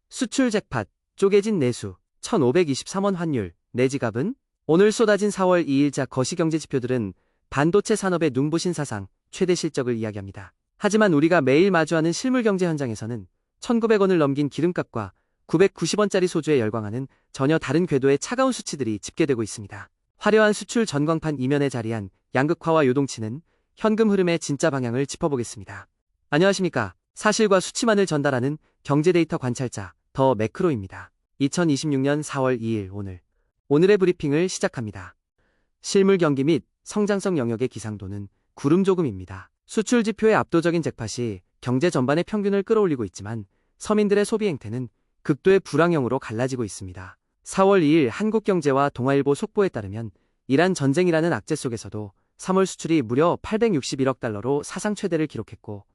수출 잭팟, 쪼개진 내수, 1523원 환율, 내 지갑은? 오늘 쏟아진 4월 2일자 거시경제 지표들은 반도체 산업의 눈부신 사상, 최대 실적을 이야기합니다. 하지만 우리가 매일 마주하는 실물 경제 현장에서는 1900원을 넘긴 기름값과 990원짜리 소주에 열광하는 전혀 다른 궤도의 차가운 수치들이 집계되고 있습니다. 화려한 수출 전광판 이면에 자리한 양극화와 요동치는 현금 흐름의 진짜 방향을 짚어보겠습니다. 안녕하십니까. 사실과 수치만을 전달하는 경제 데이터 관찰자 더 매크로입니다. 2026년 4월 2일 오늘의 브리핑을 시작합니다. 실물 경기 및 성장성 영역의 기상도는 구름조금입니다. 수출 지표의 압도적인 잭팟이 경제 전반의 평균을 끌어올리고 있지만 서민들의 소비 행태는 극도의 불황형으로 갈라지고 있습니다. 4월 2일 한국경제와 동아일보 속보에 따르면 이란 전쟁이라는 악재 속에서도 3월 수출이 무려 861억 달러로 사상 최대를 기록했고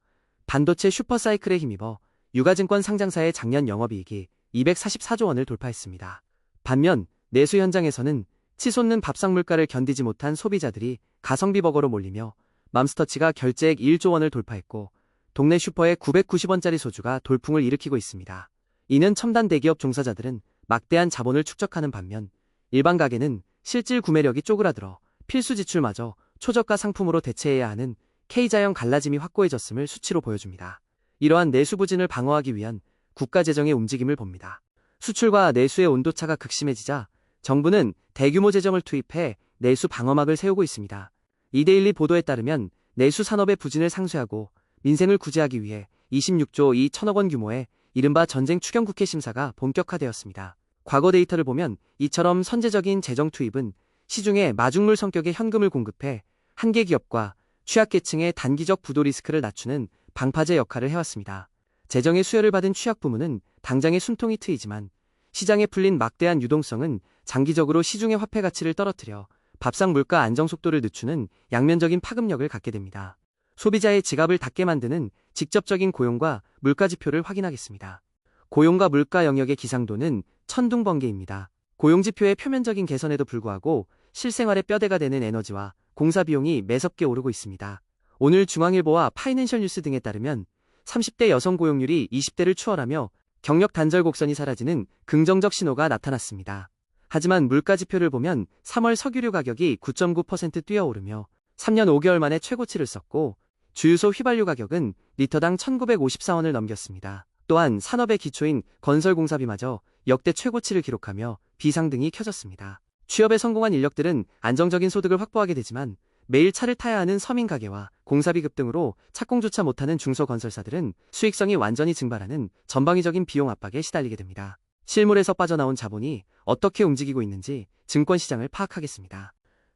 반도체 슈퍼사이클에 힘입어 유가증권 상장사의 작년 영업이익이 244조 원을 돌파했습니다. 반면 내수 현장에서는 치솟는 밥상 물가를 견디지 못한 소비자들이 가성비 버거로 몰리며 맘스터치가 결제액 1조 원을 돌파했고 동네 슈퍼의 990원짜리 소주가 돌풍을 일으키고 있습니다. 이는 첨단 대기업 종사자들은 막대한 자본을 축적하는 반면 일반 가게는 실질 구매력이 쪼그라들어 필수 지출마저 초저가 상품으로 대체해야 하는 K자형 갈라짐이 확고해졌음을 수치로 보여줍니다. 이러한 내수 부진을 방어하기 위한 국가 재정의 움직임을 봅니다. 수출과 내수의 온도차가 극심해지자 정부는 대규모 재정을 투입해 내수 방어막을 세우고 있습니다. 이데일리 보도에 따르면 내수 산업의 부진을 상쇄하고 민생을 구제하기 위해 26조 2천억 원 규모의 이른바 전쟁 추경 국회 심사가 본격화되었습니다. 과거 데이터를 보면 이처럼 선제적인 재정 투입은 시중에 마중물 성격의 현금을 공급해 한계 기업과 취약계층의 단기적 부도 리스크를 낮추는 방파제 역할을 해왔습니다. 재정의 수혜를 받은 취약 부문은 당장의 숨통이 트이지만 시장에 풀린 막대한 유동성은 장기적으로 시중의 화폐 가치를 떨어뜨려 밥상 물가 안정 속도를 늦추는 양면적인 파급력을 갖게 됩니다. 소비자의 지갑을 닫게 만드는 직접적인 고용과 물가 지표를 확인하겠습니다. 고용과 물가 영역의 기상도는 천둥번개입니다. 고용지표의 표면적인 개선에도 불구하고 실생활의 뼈대가 되는 에너지와 공사 비용이 매섭게 오르고 있습니다. 오늘 중앙일보와 파이낸셜 뉴스 등에 따르면 30대 여성 고용률이 20대를 추월하며 경력 단절 곡선이 사라지는 긍정적 신호가 나타났습니다. 하지만 물가 지표를 보면 3월 석유류 가격이 9.9% 뛰어오르며 3년 5개월 만에 최고치를 썼고 주유소 휘발유 가격은 리터당 1954원을 넘겼습니다. 또한 산업의 기초인 건설공사비마저 역대 최고치를 기록하며 비상등이 켜졌습니다. 취업에 성공한 인력들은 안정적인 소득을 확보하게 되지만 매일 차를 타야 하는 서민 가게와 공사비 급등으로 착공조차 못하는 중소건설사들은 수익성이 완전히 증발하는 전방위적인 비용 압박에 시달리게 됩니다. 실물에서 빠져나온 자본이 어떻게 움직이고 있는지 증권시장을 파악하겠습니다.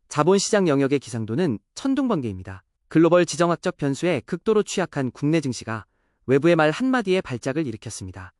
자본시장 영역의 기상도는 천둥번개입니다. 글로벌 지정학적 변수에 극도로 취약한 국내 증시가 외부의 말 한마디에 발작을 일으켰습니다.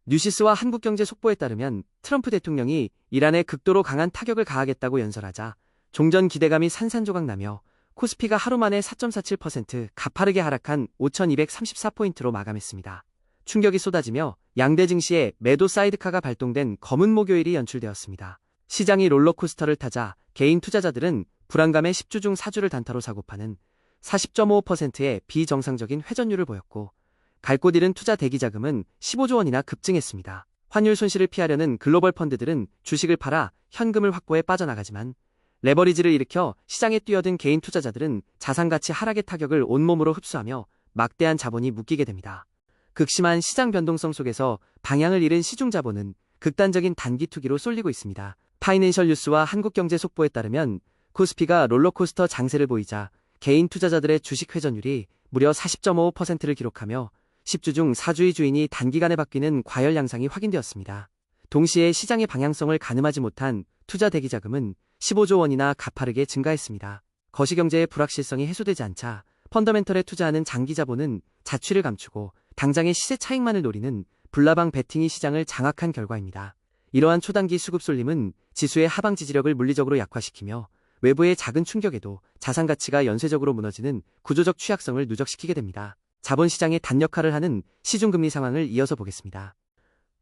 뉴시스와 한국경제 속보에 따르면 트럼프 대통령이 이란에 극도로 강한 타격을 가하겠다고 연설하자 종전 기대감이 산산조각나며 코스피가 하루 만에 4.47% 가파르게 하락한 5,234포인트로 마감했습니다. 충격이 쏟아지며 양대 증시에 매도 사이드카가 발동된 검은 목요일이 연출되었습니다. 시장이 롤러코스터를 타자 개인 투자자들은 불안감에 10주 중 4주를 단타로 사고파는 40.5%의 비정상적인 회전율을 보였고 갈 곳 잃은 투자 대기 자금은 15조 원이나 급증했습니다. 환율 손실을 피하려는 글로벌 펀드들은 주식을 팔아 현금을 확보해 빠져나가지만 레버리지를 일으켜 시장에 뛰어든 개인 투자자들은 자산가치 하락의 타격을 온몸으로 흡수하며 막대한 자본이 묶이게 됩니다. 극심한 시장 변동성 속에서 방향을 잃은 시중 자본은 극단적인 단기 투기로 쏠리고 있습니다. 파이낸셜 뉴스와 한국경제 속보에 따르면 코스피가 롤러코스터 장세를 보이자 개인 투자자들의 주식 회전율이 무려 40.5%를 기록하며 10주 중 4주의 주인이 단기간에 바뀌는 과열 양상이 확인되었습니다. 동시에 시장의 방향성을 가늠하지 못한 투자 대기 자금은 15조 원이나 가파르게 증가했습니다. 거시경제의 불확실성이 해소되지 않자 펀더멘털에 투자하는 장기 자본은 자취를 감추고 당장의 시세 차익만을 노리는 불나방 베팅이 시장을 장악한 결과입니다. 이러한 초단기 수급 쏠림은 지수의 하방 지지력을 물리적으로 약화시키며 외부의 작은 충격에도 자산 가치가 연쇄적으로 무너지는 구조적 취약성을 누적시키게 됩니다. 자본시장의 단역할을 하는 시중금리 상황을 이어서 보겠습니다.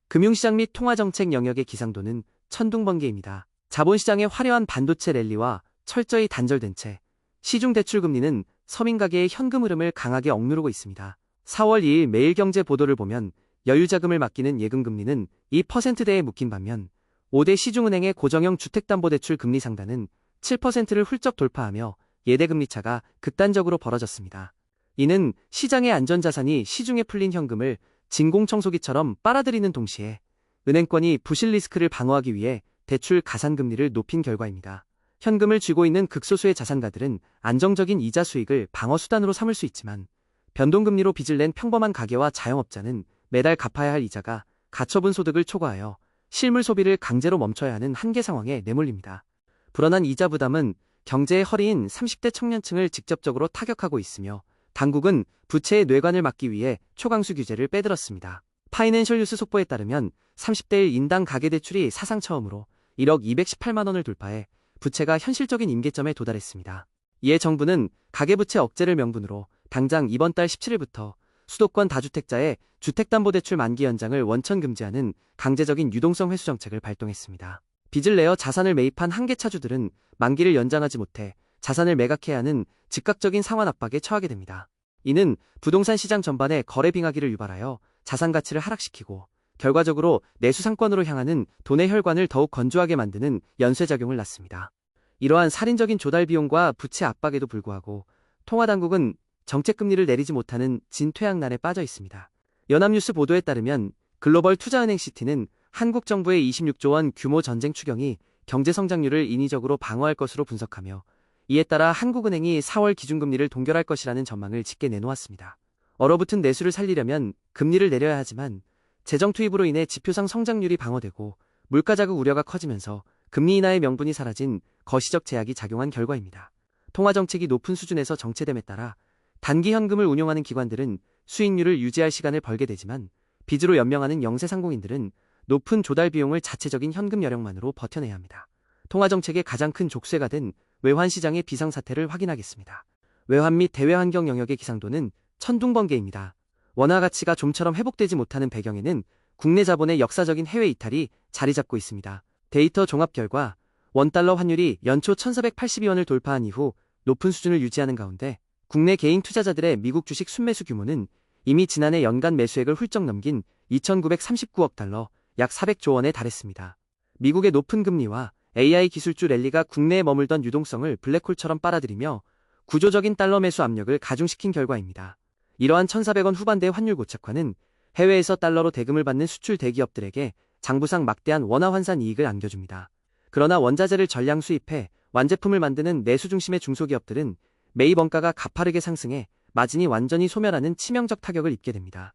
금융시장 및 통화정책 영역의 기상도는 천둥번개입니다. 자본시장의 화려한 반도체 랠리와 철저히 단절된 채 시중 대출금리는 서민 가계의 현금 흐름을 강하게 억누르고 있습니다. 4월 2일 매일경제 보도를 보면 여유자금을 맡기는 예금금리는 2%대에 묶인 반면 5대 시중은행의 고정형 주택담보대출 금리 상단은 7%를 훌쩍 돌파하며 예대금리 차가 극단적으로 벌어졌습니다. 이는 시장의 안전자산이 시중에 풀린 현금을 진공청소기처럼 빨아들이는 동시에 은행권이 부실 리스크를 방어하기 위해 대출 가산금리를 높인 결과입니다. 현금을 쥐고 있는 극소수의 자산가들은 안정적인 이자 수익을 방어수단으로 삼을 수 있지만 변동금리로 빚을 낸 평범한 가게와 자영업자는 매달 갚아야 할 이자가 가처분 소득을 초과하여 실물 소비를 강제로 멈춰야 하는 한계 상황에 내몰립니다. 불어난 이자 부담은 경제의 허리인 30대 청년층을 직접적으로 타격하고 있으며 당국은 부채의 뇌관을 막기 위해 초강수 규제를 빼들었습니다. 파이낸셜 뉴스 속보에 따르면 30대 1인당 가계대출이 사상 처음으로 1억 218만 원을 돌파해 부채가 현실적인 임계점에 도달했습니다. 이에 정부는 가계부채 억제를 명분으로 당장 이번 달 17일부터 수도권 다주택자의 주택담보대출 만기 연장을 원천 금지하는 강제적인 유동성 회수 정책을 발동했습니다. 빚을 내어 자산을 매입한 한계차주들은 만기를 연장하지 못해 자산을 매각해야 하는 즉각적인 상환 압박에 처하게 됩니다. 이는 부동산 시장 전반에 거래 빙하기를 유발하여 자산 가치를 하락시키고 결과적으로 내수 상권으로 향하는 돈의 혈관을 더욱 건조하게 만드는 연쇄작용을 낳습니다. 이러한 살인적인 조달 비용과 부채 압박에도 불구하고 통화당국은 정책금리를 내리지 못하는 진퇴양난에 빠져 있습니다. 연합뉴스 보도에 따르면 글로벌 투자은행 시티는 한국 정부의 26조 원 규모 전쟁 추경이 경제 성장률을 인위적으로 방어할 것으로 분석하며 이에 따라 한국은행이 4월 기준금리를 동결할 것이라는 전망을 짙게 내놓았습니다. 얼어붙은 내수를 살리려면 금리를 내려야 하지만 재정 투입으로 인해 지표상 성장률이 방어되고 물가 자극 우려가 커지면서 금리 인하의 명분이 사라진 거시적 제약이 작용한 결과입니다. 통화정책이 높은 수준에서 정체됨에 따라 단기 현금을 운용하는 기관들은 수익률을 유지할 시간을 벌게 되지만 빚으로 연명하는 영세상공인들은 높은 조달 비용을 자체적인 현금 여력만으로 버텨내야 합니다. 통화정책의 가장 큰 족쇄가 된 외환시장의 비상사태를 확인하겠습니다. 외환 및 대외환경 영역의 기상도는 천둥번개입니다. 원화 가치가 좀처럼 회복되지 못하는 배경에는 국내 자본의 역사적인 해외 이탈이 자리 잡고 있습니다. 데이터 종합 결과 원달러 환율이 연초 1482원을 돌파한 이후 높은 수준을 유지하는 가운데 국내 개인 투자자들의 미국 주식 순매수 규모는 이미 지난해 연간 매수액을 훌쩍 넘긴 2,939억 달러, 약 400조 원에 달했습니다. 미국의 높은 금리와 AI 기술주 랠리가 국내에 머물던 유동성을 블랙홀처럼 빨아들이며 구조적인 달러 매수 압력을 가중시킨 결과입니다. 이러한 1,400원 후반대의 환율 고착화는 해외에서 달러로 대금을 받는 수출 대기업들에게 장부상 막대한 원화 환산 이익을 안겨줍니다. 그러나 원자재를 전량 수입해 완제품을 만드는 내수 중심의 중소기업들은 매입 원가가 가파르게 상승해 마진이 완전히 소멸하는 치명적 타격을 입게 됩니다.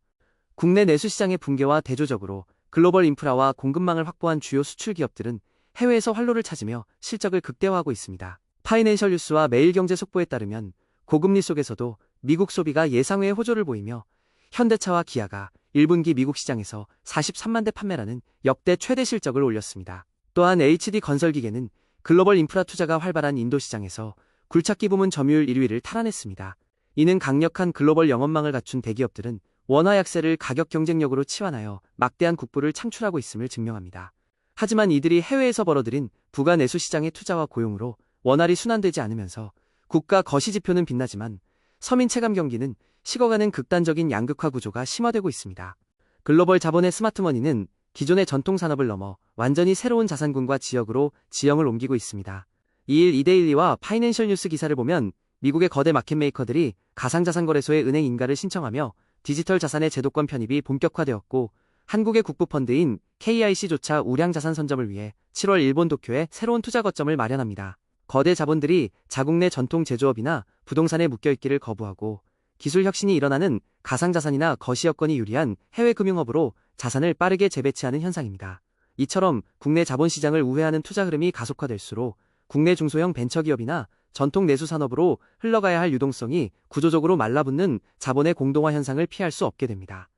국내 내수 시장의 붕괴와 대조적으로 글로벌 인프라와 공급망을 확보한 주요 수출 기업들은 해외에서 활로를 찾으며 실적을 극대화하고 있습니다. 파이낸셜 뉴스와 매일경제 속보에 따르면 고금리 속에서도 미국 소비가 예상 외의 호조를 보이며 현대차와 기아가 1분기 미국 시장에서 43만 대 판매라는 역대 최대 실적을 올렸습니다. 또한 HD건설기계는 글로벌 인프라 투자가 활발한 인도 시장에서 굴착기 부문 점유율 1위를 탈환했습니다. 이는 강력한 글로벌 영업망을 갖춘 대기업들은 원화 약세를 가격 경쟁력으로 치환하여 막대한 국부를 창출하고 있음을 증명합니다. 하지만 이들이 해외에서 벌어들인 부가 내수 시장의 투자와 고용으로 원활히 순환되지 않으면서 국가 거시지표는 빛나지만 서민 체감 경기는 식어가는 극단적인 양극화 구조가 심화되고 있습니다. 글로벌 자본의 스마트머니는 기존의 전통 산업을 넘어 완전히 새로운 자산군과 지역으로 지형을 옮기고 있습니다. 2일 이데일리와 파이낸셜 뉴스 기사를 보면 미국의 거대 마켓메이커들이 가상자산거래소에 은행 인가를 신청하며 디지털 자산의 제도권 편입이 본격화되었고 한국의 국부펀드인 KIC조차 우량자산 선점을 위해 7월 일본 도쿄에 새로운 투자 거점을 마련합니다. 거대 자본들이 자국 내 전통 제조업이나 부동산에 묶여있기를 거부하고 기술 혁신이 일어나는 가상자산이나 거시여건이 유리한 해외 금융업으로 자산을 빠르게 재배치하는 현상입니다. 이처럼 국내 자본시장을 우회하는 투자 흐름이 가속화될수록 국내 중소형 벤처기업이나 전통 내수 산업으로 흘러가야 할 유동성이 구조적으로 말라붙는 자본의 공동화 현상을 피할 수 없게 됩니다.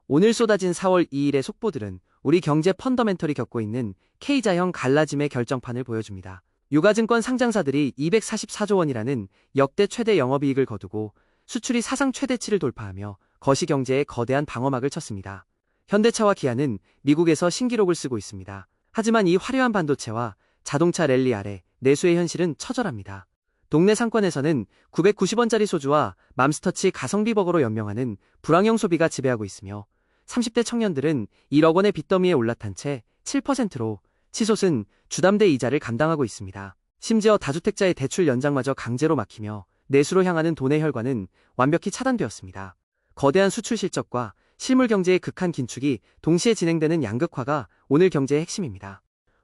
오늘 쏟아진 4월 2일의 속보들은 우리 경제 펀더멘털이 겪고 있는 K자형 갈라짐의 결정판을 보여줍니다. 유가증권 상장사들이 244조 원이라는 역대 최대 영업이익을 거두고 수출이 사상 최대치를 돌파하며 거시경제에 거대한 방어막을 쳤습니다. 현대차와 기아는 미국에서 신기록을 쓰고 있습니다. 하지만 이 화려한 반도체와 자동차 랠리 아래 내수의 현실은 처절합니다. 동네 상권에서는 990원짜리 소주와 맘스터치 가성비 버거로 연명하는 불황형 소비가 지배하고 있으며 30대 청년들은 1억 원의 빚더미에 올라탄 채 7%로 치솟은 주담대 이자를 감당하고 있습니다. 심지어 다주택자의 대출 연장마저 강제로 막히며 내수로 향하는 돈의 혈관은 완벽히 차단되었습니다. 거대한 수출 실적과 실물 경제의 극한 긴축이 동시에 진행되는 양극화가 오늘 경제의 핵심입니다.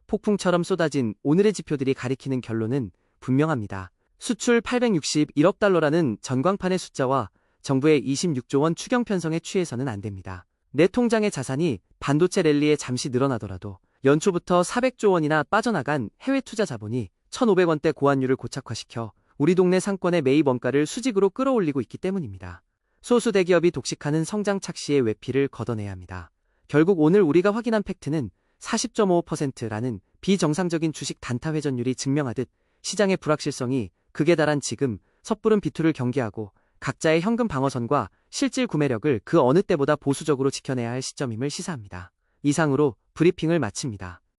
폭풍처럼 쏟아진 오늘의 지표들이 가리키는 결론은 분명합니다. 수출 861억 달러라는 전광판의 숫자와 정부의 26조 원 추경 편성에 취해서는 안 됩니다. 내 통장의 자산이 반도체 랠리에 잠시 늘어나더라도 연초부터 400조 원이나 빠져나간 해외 투자 자본이 1,500원대 고환율을 고착화시켜 우리 동네 상권의 매입 원가를 수직으로 끌어올리고 있기 때문입니다. 소수 대기업이 독식하는 성장 착시의 외피를 걷어내야 합니다. 결국 오늘 우리가 확인한 팩트는 40.5%라는 비정상적인 주식 단타 회전율이 증명하듯 시장의 불확실성이 극에 달한 지금 섣부른 비투를 경계하고 각자의 현금 방어선과 실질 구매력을 그 어느 때보다 보수적으로 지켜내야 할 시점임을 시사합니다. 이상으로 브리핑을 마칩니다.